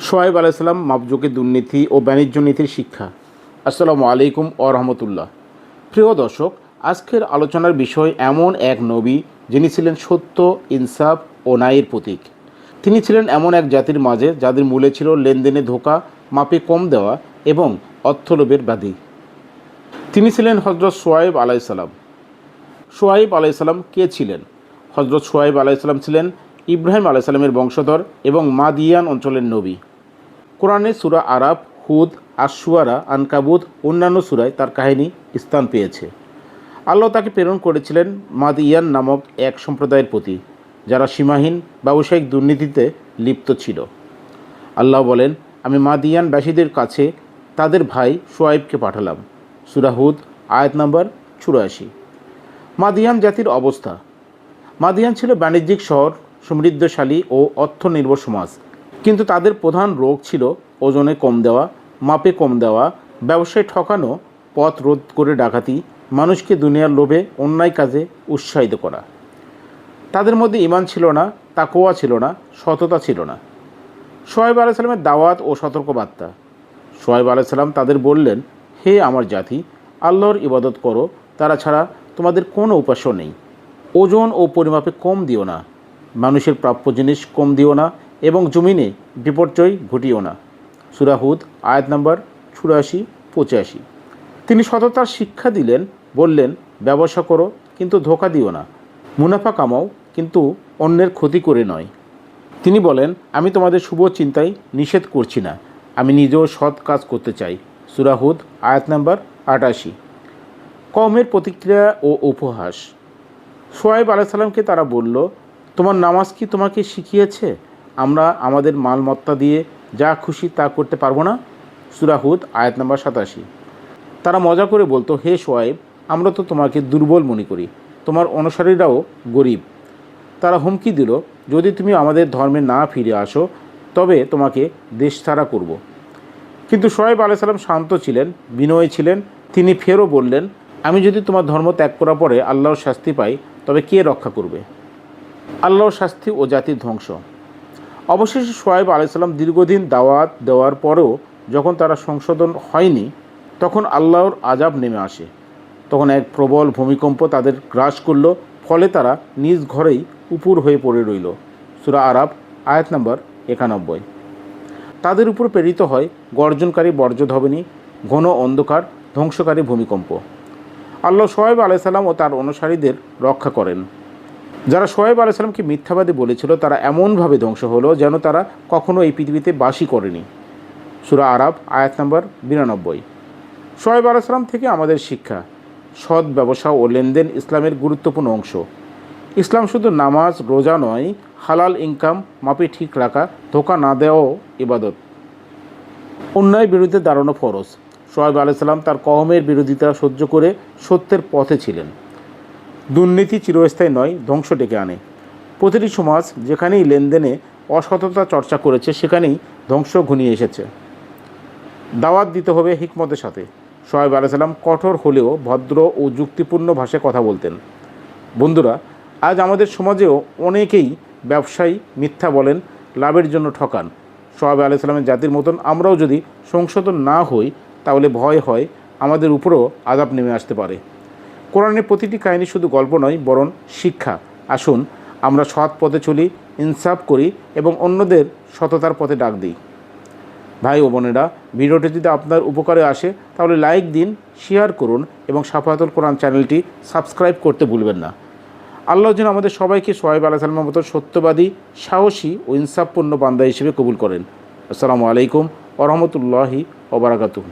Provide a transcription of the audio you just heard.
শোয়েব আলাইসাল্লাম মাপজোকে দুর্নীতি ও বাণিজ্য নীতির শিক্ষা। আসসালামু আলাইকুম ওয়া রাহমাতুল্লাহ। প্রিয় দর্শক, আজকের আলোচনার বিষয় এমন এক নবী যিনি ছিলেন সত্য, ইনসাফ ও ন্যায়ের প্রতীক। তিনি ছিলেন এমন এক জাতির মাঝে যাদের মূলে ছিল লেনদেনে ধোঁকা, মাপে কম দেওয়া এবং অর্থলোভের ব্যাধি। তিনি ছিলেন হজরত শোয়েব আলাইসাল্লাম। শোয়েব আলাইসাল্লাম কে ছিলেন? হজরত শোয়েব আলাইসাল্লাম ছিলেন ইব্রাহিম আলাইসাল্লামের বংশধর এবং মাদিয়ান অঞ্চলের নবী। কোরআনে সূরা আরাফ, হুদ, আশ-শুআরা, আনকাবুত অন্যান্য সূরায় তার কাহিনী স্থান পেয়েছে। আল্লাহ তাকে প্রেরণ করেছিলেন মাদিয়ান নামক এক সম্প্রদায়ের প্রতি, যারা সীমাহীন ব্যবসায়িক দুর্নীতিতে লিপ্ত ছিল। আল্লাহ বলেন, আমি মাদিয়ানবাসীদের কাছে তাদের ভাই শোয়েবকে পাঠালাম। সূরা হুদ আয়াত নম্বর 84। মাদিয়ান জাতির অবস্থা। মাদিয়ান ছিল বাণিজ্যিক শহর, সমৃদ্ধশালী ও অর্থনির্ভর সমাজ। কিন্তু তাদের প্রধান রোগ ছিল ওজনে কম দেওয়া, মাপে কম দেওয়া, ব্যবসায় ঠকানো, পথ রোধ করে ডাকাতি, মানুষকে দুনিয়ার লোভে অন্যায় কাজে উৎসাহিত করা। তাদের মধ্যে ঈমান ছিল না, তাকওয়া ছিল না, সততা ছিল না। শোয়েব আলাইসাল্লামের দাওয়াত ও সতর্কবার্তা। শোয়েব আলাইসাল্লাম তাদের বললেন, হে আমার জাতি, আল্লাহর ইবাদত করো, তারা ছাড়া তোমাদের কোনো উপাস্য নেই। ওজন ও পরিমাপে কম দিও না, মানুষের প্রাপ্য জিনিস কম দিও না এবং জমিনে বিপর্যয় ঘটিও না। সূরা হুদ আয়াত নম্বর 84-85। তিনি সততার শিক্ষা দিলেন, বললেন, ব্যবসা করো কিন্তু ধোঁকা দিও না, মুনাফা কামাও কিন্তু অন্যের ক্ষতি করে নয়। তিনি বলেন, আমি তোমাদের শুভ চিন্তায় নিষেধ করছি না, আমি নিজেও সৎ কাজ করতে চাই। সূরা হুদ আয়াত নম্বর 88। কওমের প্রতিক্রিয়া ও উপহাস। শোয়েব আলাইসাল্লামকে তারা বলল, তোমার নামাজ কি তোমাকে শিখিয়েছে আমরা আমাদের মালমত্তা দিয়ে যা খুশি তা করতে পারবো না? সূরা হুদ আয়াত নম্বর 87। তারা মজা করে বলতো, হে শোয়েব, আমরা তো তোমাকে দুর্বল মনে করি, তোমার অনুসারীরাও গরিব। তারা হুমকি দিল, যদি তুমি আমাদের ধর্মে না ফিরে আসো তবে তোমাকে দেশছাড়া করব। কিন্তু শোয়েব আলাইসাল্লাম শান্ত ছিলেন, বিনয়ী ছিলেন। তিনি ফেরও বললেন, আমি যদি তোমার ধর্ম ত্যাগ করার পরে আল্লাহর শাস্তি পাই তবে কে রক্ষা করবে? আল্লাহর শাস্তি ও জাতির ধ্বংস। অবশেষে শোয়েব আলাইসাল্লাম দীর্ঘদিন দাওয়াত দেওয়ার পরেও যখন তারা সংশোধন হয়নি, তখন আল্লাহর আযাব নেমে আসে। তখন এক প্রবল ভূমিকম্প তাদের গ্রাস করল, ফলে তারা নিজ ঘরেই উপুর হয়ে পড়ে রইল। সূরা আরাফ আয়াত নম্বর 91। তাদের উপর প্রেরিত হয় গর্জনকারী বজ্রধ্বনি, ঘন অন্ধকার, ধ্বংসকারী ভূমিকম্প। আল্লাহ শোয়েব আলাইসাল্লাম ও তার অনুসারীদের রক্ষা করেন। যারা শোয়েব আলাইসাল্লামকে মিথ্যাবাদী বলেছিল তারা এমনভাবে ধ্বংস হলো যেন তারা কখনো এই পৃথিবীতে বাসই করেনি। সূরা আরাফ আয়াত নম্বর 92। শোয়েব আলাইসাল্লাম থেকে আমাদের শিক্ষা। সৎ ব্যবসা ও লেনদেন ইসলামের গুরুত্বপূর্ণ অংশ। ইসলাম শুধু নামাজ রোজা নয়, হালাল ইনকাম মাপে ঠিক রাখা, ধোঁকা না দেওয়াও ইবাদত। অন্যায় বিরুদ্ধে দাঁড়ানো ফরজ। শোয়েব আলাইসাল্লাম তার কওমের বিরোধিতা সহ্য করে সত্যের পথে ছিলেন। দুর্নীতি চিরস্থায়ী নয়, ধ্বংস ডেকে আনে। প্রতিটি সমাজ যেখানেই লেনদেনে অসততা চর্চা করেছে সেখানেই ধ্বংস ঘনিয়ে এসেছে। দাওয়াত দিতে হবে হিকমতের সাথে। শোয়েব আলাইসাল্লাম কঠোর হলেও ভদ্র ও যুক্তিপূর্ণ ভাষায় কথা বলতেন। বন্ধুরা, আজ আমাদের সমাজেও অনেকেই ব্যবসায়ী মিথ্যা বলেন, লাভের জন্য ঠকান। শোয়েব আলাইসাল্লামের জাতির মতন আমরাও যদি সংশোধন না হই তাহলে ভয় হয় আমাদের উপরেও আযাব নেমে আসতে পারে। কোরআনের প্রতিটি কাহিনী শুধু গল্প নয়, বরং শিক্ষা। আসুন আমরা সৎ পথে চলি, ইনসাফ করি এবং অন্যদের সততার পথে ডাক দিই। ভাই ও বোনেরা, ভিডিওটি যদি আপনার উপকারে আসে তাহলে লাইক দিন, শেয়ার করুন এবং শাফায়াতুল কোরআন চ্যানেলটি সাবস্ক্রাইব করতে ভুলবেন না। আল্লাহ যেন আমাদের সবাইকে শোয়েব আলাইসাল্লামের মতো সত্যবাদী, সাহসী ও ইনসাফপূর্ণ বান্দা হিসেবে কবুল করেন। আসসালামু আলাইকুম ওয়া রাহমাতুল্লাহি ওয়া বারাকাতুহু।